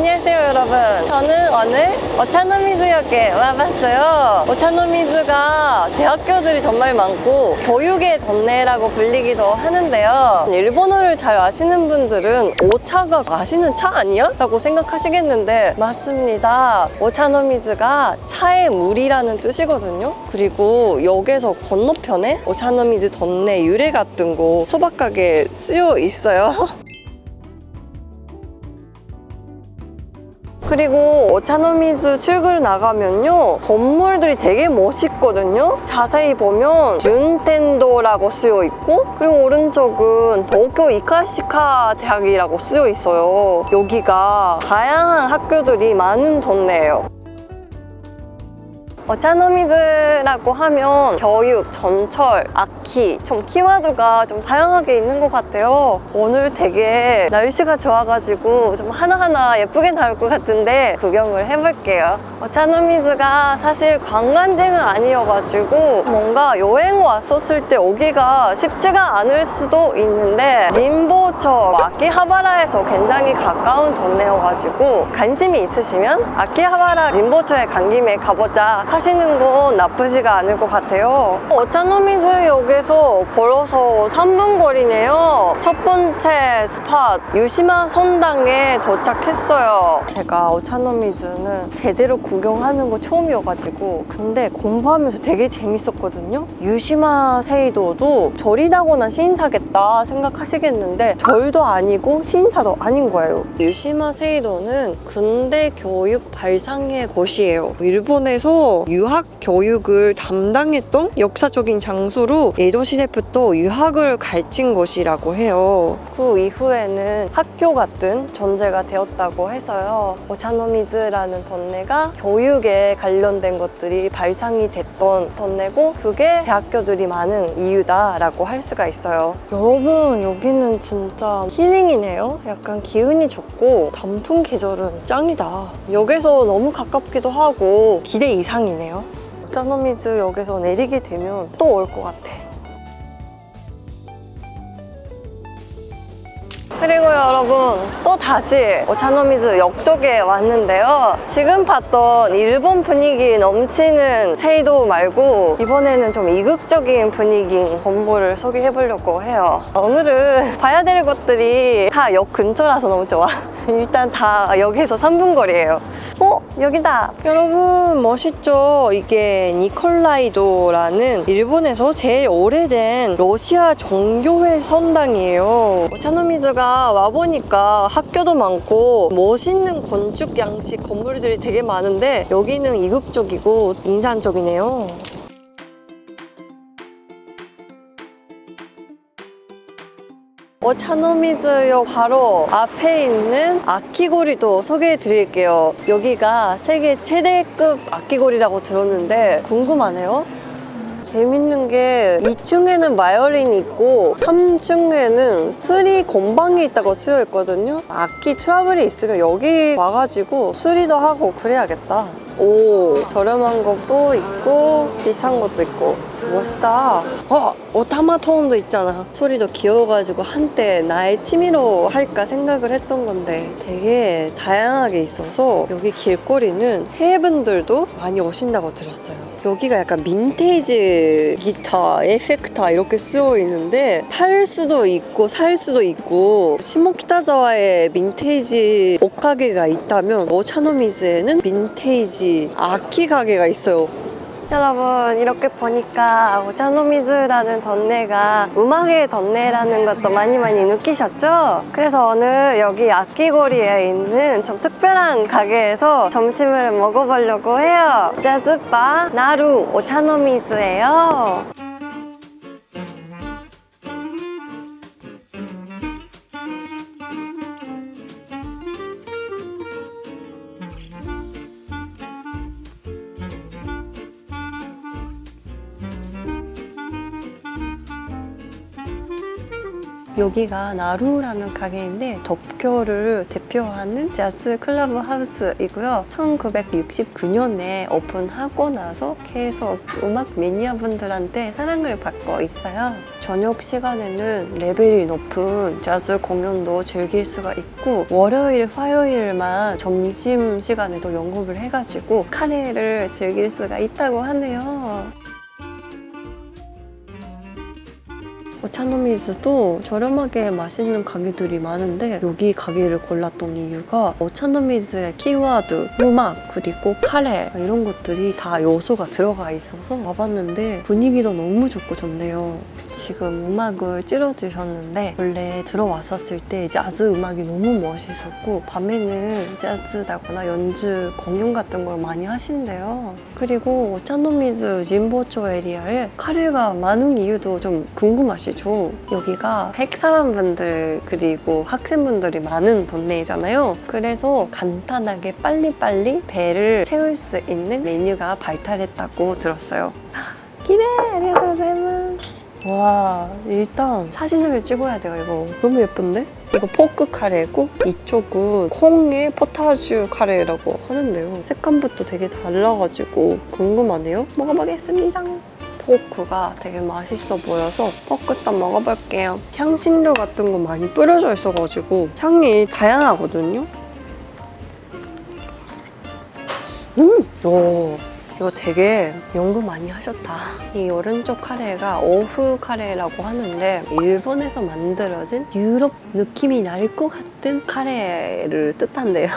안녕하세요 여러분, 저는 오늘 오차노미즈역에 와봤어요. 오차노미즈가 대학교들이 정말 많고 교육의 동네라고 불리기도 하는데요. 일본어를 잘 아시는 분들은 오차가 아시는 차 아니야? 라고 생각하시겠는데 맞습니다. 오차노미즈가 차의 물이라는 뜻이거든요. 그리고 역에서 건너편에 오차노미즈 동네 유래 같은 거 소박하게 쓰여 있어요. 그리고 오차노미즈 출구를 나가면요, 건물들이 되게 멋있거든요. 자세히 보면 준텐도라고 쓰여 있고, 그리고 오른쪽은 도쿄 이카시카 대학이라고 쓰여 있어요. 여기가 다양한 학교들이 많은 동네예요. 오차노미즈라고 하면 교육, 전철, 악기, 좀 키워드가 좀 다양하게 있는 것 같아요. 오늘 되게 날씨가 좋아가지고 좀 하나하나 예쁘게 나올 것 같은데 구경을 해볼게요. 오차노미즈가 사실 관광지는 아니어가지고 뭔가 여행 왔었을 때 오기가 쉽지가 않을 수도 있는데 진보초 아키하바라에서 굉장히 가까운 동네여가지고 관심이 있으시면 아키하바라 진보초에 간 김에 가보자 하시는 건 나쁘지가 않을 것 같아요. 오차노미즈역에서 걸어서 3분 거리네요. 첫 번째 스팟 유시마 선당에 도착했어요. 제가 오차노미즈는 제대로 구경하는 거 처음이어가지고 근데 공부하면서 되게 재밌었거든요. 유시마 세이도도 절이라거나 신사겠다 생각하시겠는데 절도 아니고 신사도 아닌 거예요. 유시마 세이도는 군대 교육 발상의 곳이에요. 일본에서 유학 교육을 담당했던 역사적인 장소로 에도 시대부터 유학을 가르친 곳이라고 해요. 그 이후에는 학교 같은 존재가 되었다고 해서요. 오차노미즈라는 동네가 교육에 관련된 것들이 발상이 됐던 동네고 그게 대학교들이 많은 이유다라고 할 수가 있어요. 여러분, 여기는 진짜 힐링이네요. 약간 기운이 좋고 단풍 계절은 짱이다. 역에서 너무 가깝기도 하고 기대 이상이네요. 오차노미즈 역에서 내리게 되면 또 올 것 같아. 그리고 여러분, 또 다시 오차노미즈 역 쪽에 왔는데요. 지금 봤던 일본 분위기 넘치는 세이도 말고 이번에는 좀 이국적인 분위기인 건물을 소개해보려고 해요. 오늘은 봐야 될 것들이 다 역 근처라서 너무 좋아. 일단 다 역에서 3분 거리예요. 여기다! 여러분, 멋있죠? 이게 니콜라이도라는 일본에서 제일 오래된 러시아 종교회 성당이에요. 오차노미즈가 와보니까 학교도 많고 멋있는 건축 양식 건물들이 되게 많은데 여기는 이국적이고 인상적이네요. 오차노미즈역 바로 앞에 있는 아키고리도 소개해 드릴게요. 여기가 세계 최대급 아키고리라고 들었는데 궁금하네요. 재밌는 게 2층에는 바이올린이 있고 3층에는 수리 건방이 있다고 쓰여 있거든요. 악기 트러블이 있으면 여기 와가지고 수리도 하고 그래야겠다. 오, 저렴한 것도 있고 비싼 것도 있고 멋있다. 오타마톤도 있잖아. 소리도 귀여워가지고 한때 나의 취미로 할까 생각을 했던 건데 되게 다양하게 있어서 여기 길거리는 해외분들도 많이 오신다고 들었어요. 여기가 약간 빈테이지 기타, 에펙타 이렇게 쓰여 있는데 팔 수도 있고 살 수도 있고 시모키타자와에 빈테이지 옷가게가 있다면 오차노미즈에는 빈테이지 아키 가게가 있어요. 여러분, 이렇게 보니까 오차노미즈라는 동네가 음악의 동네라는 것도 많이 느끼셨죠? 그래서 오늘 여기 아키고리에 있는 좀 특별한 가게에서 점심을 먹어보려고 해요. 자즈바 나루 오차노미즈예요. 여기가 나루라는 가게인데 도쿄를 대표하는 재즈 클럽 하우스이고요. 1969년에 오픈하고 나서 계속 음악 매니아분들한테 사랑을 받고 있어요. 저녁 시간에는 레벨이 높은 재즈 공연도 즐길 수가 있고 월요일, 화요일만 점심시간에도 영업을 해가지고 카레를 즐길 수가 있다고 하네요. 오차노미즈도 저렴하게 맛있는 가게들이 많은데 여기 가게를 골랐던 이유가 오차노미즈의 키워드, 음악, 그리고 카레 이런 것들이 다 요소가 들어가 있어서 와봤는데 분위기도 너무 좋고 좋네요. 지금 음악을 찔러주셨는데 원래 들어왔었을 때 재즈 음악이 너무 멋있었고 밤에는 재즈다거나 연주 공연 같은 걸 많이 하신대요. 그리고 오차노미즈 진보초 에리아에 카레가 많은 이유도 좀 궁금하시죠? 여기가 핵사원분들 그리고 학생분들이 많은 동네잖아요. 그래서 간단하게 빨리빨리 배를 채울 수 있는 메뉴가 발달했다고 들었어요. 기대! 아리가토고자이마스. 와, 일단 사진을 찍어야 돼요. 이거 너무 예쁜데? 이거 포크 카레고 이쪽은 콩의 포타주 카레라고 하는데요. 색감부터 되게 달라가지고 궁금하네요. 먹어보겠습니다. 포크가 되게 맛있어 보여서 포크 딱 먹어볼게요. 향신료 같은 거 많이 뿌려져 있어가지고 향이 다양하거든요. 오, 이거 되게 연구 많이 하셨다. 이 오른쪽 카레가 오후 카레라고 하는데 일본에서 만들어진 유럽 느낌이 날 것 같은 카레를 뜻한대요.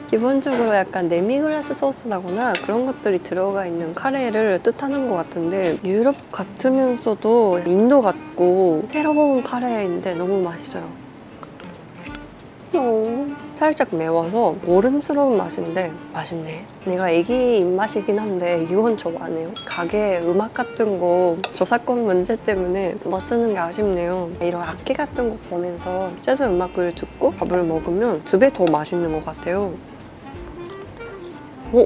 기본적으로 약간 데미글라스 소스라거나 그런 것들이 들어가 있는 카레를 뜻하는 것 같은데 유럽 같으면서도 인도 같고 새로운 카레인데 너무 맛있어요. 살짝 매워서 모름스러운 맛인데 맛있네. 내가 애기 입맛이긴 한데 이건 좀 안 해요. 가게 음악 같은 거 저작권 문제 때문에 못 쓰는 게 아쉽네요. 이런 악기 같은 거 보면서 재즈 음악을 듣고 밥을 먹으면 2배 더 맛있는 것 같아요. 오,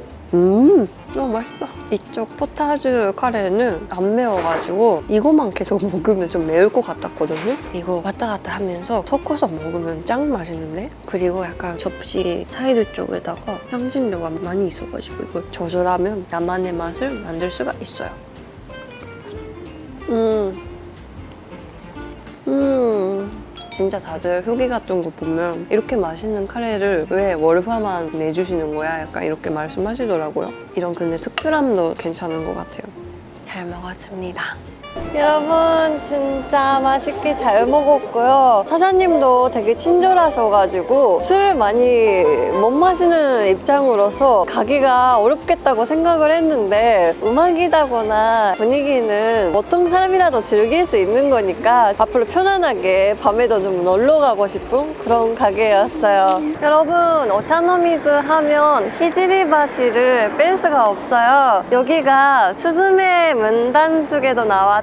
너무 맛있다. 이쪽 포타주 카레는 안 매워가지고 이거만 계속 먹으면 좀 매울 것 같았거든요. 이거 왔다 갔다 하면서 섞어서 먹으면 짱 맛있는데? 그리고 약간 접시 사이드 쪽에다가 향신료가 많이 있어가지고 이걸 조절하면 나만의 맛을 만들 수가 있어요. 진짜 다들 후기 같은 거 보면 이렇게 맛있는 카레를 왜 월화만 내주시는 거야? 약간 이렇게 말씀하시더라고요. 이런 근데 특별함도 괜찮은 것 같아요. 잘 먹었습니다. 여러분 진짜 맛있게 잘 먹었고요. 사장님도 되게 친절하셔가지고 술 많이 못 마시는 입장으로서 가기가 어렵겠다고 생각을 했는데 음악이다거나 분위기는 어떤 사람이라도 즐길 수 있는 거니까 앞으로 편안하게 밤에도 좀 놀러 가고 싶은 그런 가게였어요. 여러분 오차노미즈 하면 히지리바시를 뺄 수가 없어요. 여기가 스즈메 문단속에도 나왔던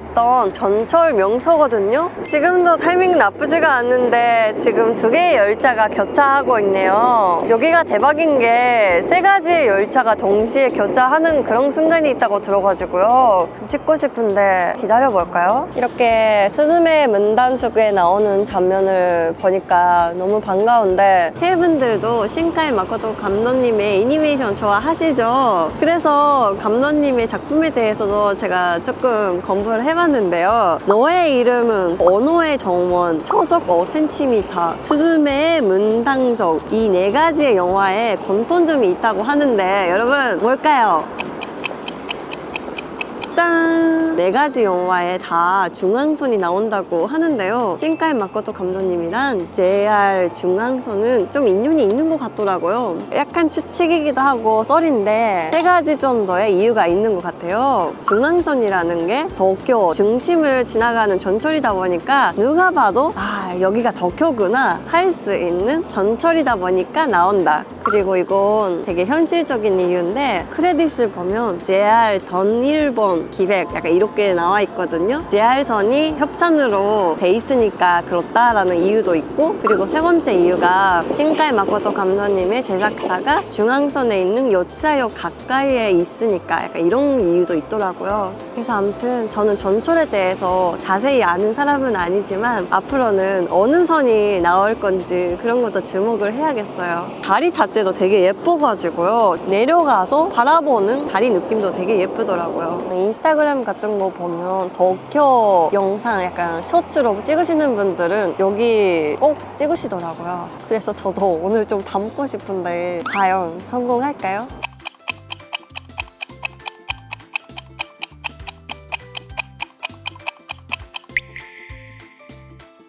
전철 명소거든요. 지금도 타이밍 나쁘지가 않는데 지금 2개의 열차가 교차하고 있네요. 여기가 대박인 게 3가지의 열차가 동시에 교차하는 그런 순간이 있다고 들어가지고요. 찍고 싶은데 기다려볼까요? 이렇게 스즈메 문단속에 나오는 장면을 보니까 너무 반가운데 해외분들도 신카이 마코토 감독님의 애니메이션 좋아하시죠? 그래서 감독님의 작품에 대해서도 제가 조금 공부를 해봤는데요. 너의 이름은 언어의 정원, 초속 5cm, 스즈메의 문단속 이 4가지의 영화에 공통점이 있다고 하는데 여러분 뭘까요? 짠! 4가지 영화에 다 중앙선이 나온다고 하는데요. 신카이 마코토 감독님이랑 JR 중앙선은 좀 인연이 있는 것 같더라고요. 약간 추측이기도 하고 썰인데 3가지 정도의 이유가 있는 것 같아요. 중앙선이라는 게 도쿄 중심을 지나가는 전철이다 보니까 누가 봐도 아 여기가 도쿄구나 할 수 있는 전철이다 보니까 나온다. 그리고 이건 되게 현실적인 이유인데 크레딧을 보면 JR 던1번 기획 약간 이렇게 나와 있거든요. JR선이 협찬으로 돼 있으니까 그렇다라는 이유도 있고, 그리고 세 번째 이유가 신카이 마코토 감독님의 제작사가 중앙선에 있는 요치하역 가까이에 있으니까 약간 이런 이유도 있더라고요. 그래서 아무튼 저는 전철에 대해서 자세히 아는 사람은 아니지만 앞으로는 어느 선이 나올 건지 그런 것도 주목을 해야겠어요. 다리 자체도 되게 예뻐가지고요. 내려가서 바라보는 다리 느낌도 되게 예쁘더라고요. 인스타그램 같은 거 보면 도쿄 영상 약간 쇼츠로 찍으시는 분들은 여기 꼭 찍으시더라고요. 그래서 저도 오늘 좀 담고 싶은데 과연 성공할까요?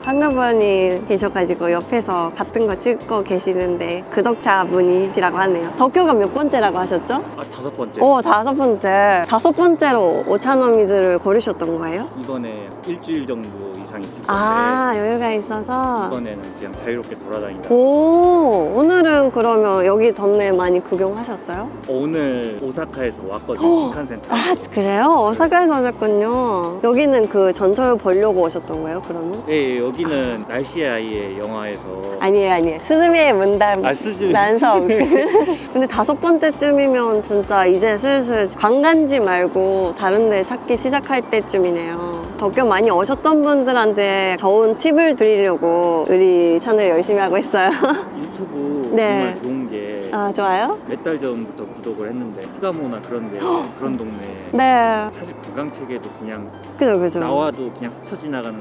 상가분이 계셔가지고 옆에서 같은 거 찍고 계시는데 구독자분이시라고 하네요. 도쿄가 몇 번째라고 하셨죠? 아, 5번째. 오, 5번째. 5번째로 오차노미즈를 고르셨던 거예요? 이번에 일주일 정도 이상 있을 건데 아, 여유가 있어서. 이번에는 그냥 자유롭게 돌아다니다. 오, 오늘은 그러면 여기 던네 많이 구경하셨어요? 오늘 오사카에서 왔거든요. 신칸센 타고. 아, 그래요? 오사카에서 오셨군요. 여기는 그 전철 보려고 오셨던 거예요, 그러면? 네, 여기는 날씨의 아이의 영화에서 아니에요. 스즈메의 문담. 스즈 난섬. 근데 5번째쯤이면 진짜 이제 슬슬 관광지 말고 다른 데 찾기 시작할 때쯤이네요. 도쿄 많이 오셨던 분들한테 좋은 팁을 드리려고 우리 채널 열심히 하고 있어요. 유튜브 네. 정말 좋은 게 아, 좋아요? 몇 달 전부터 구독을 했는데 스가모나 그런데 그런 동네 네. 사실 관광 책에도 그냥 그죠. 나와도 그냥 스쳐 지나가는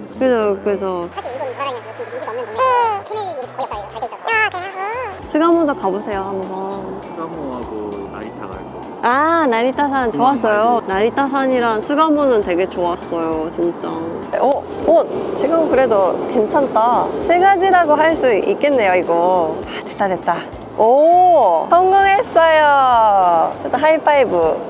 그죠. 사실 이건 돌아다니는 인지가 없는 동네고 피밀 일이 거의 없어요. 잘돼 있어서. 아 그래요? 스가모도 가보세요, 한번. 스가모하고 나리타 갈 거고. 아, 나리타산 좋았어요. 나리타산이랑 스가모는 되게 좋았어요, 진짜. 지금 그래도 괜찮다. 3가지라고 할 수 있겠네요, 이거. 아, 됐다. 오, 성공했어요. 일단 하이파이브.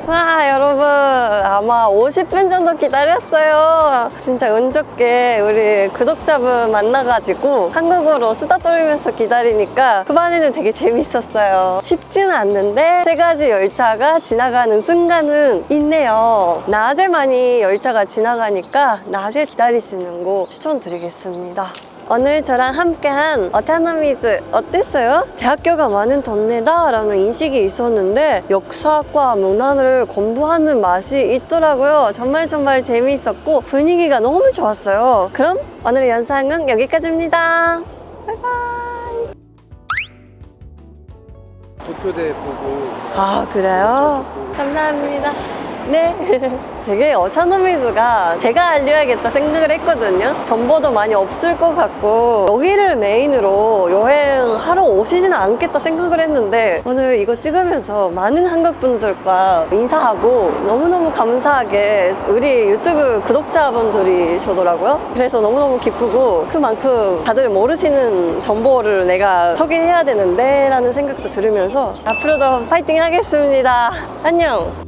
와, 여러분, 아마 50분 정도 기다렸어요. 진짜 운 좋게 우리 구독자분 만나가지고 한국어로 수다 떨면서 기다리니까 후반에는 되게 재밌었어요. 쉽지는 않는데 3가지 열차가 지나가는 순간은 있네요. 낮에 많이 열차가 지나가니까 낮에 기다리시는 거 추천드리겠습니다. 오늘 저랑 함께한 오차노미즈 어땠어요? 대학교가 많은 동네다 라는 인식이 있었는데 역사과 문화를 공부하는 맛이 있더라고요. 정말 재미있었고 분위기가 너무 좋았어요. 그럼 오늘의 영상은 여기까지입니다. 바이바이. 도쿄대 보고 아, 그래요? 감사합니다. 네. 되게 오차노미즈가 제가 알려야겠다 생각을 했거든요. 정보도 많이 없을 것 같고 여기를 메인으로 여행하러 오시지는 않겠다 생각을 했는데 오늘 이거 찍으면서 많은 한국분들과 인사하고 너무너무 감사하게 우리 유튜브 구독자분들이시더라고요. 그래서 너무너무 기쁘고 그만큼 다들 모르시는 정보를 내가 소개해야 되는데 라는 생각도 들으면서 앞으로도 파이팅 하겠습니다. 안녕.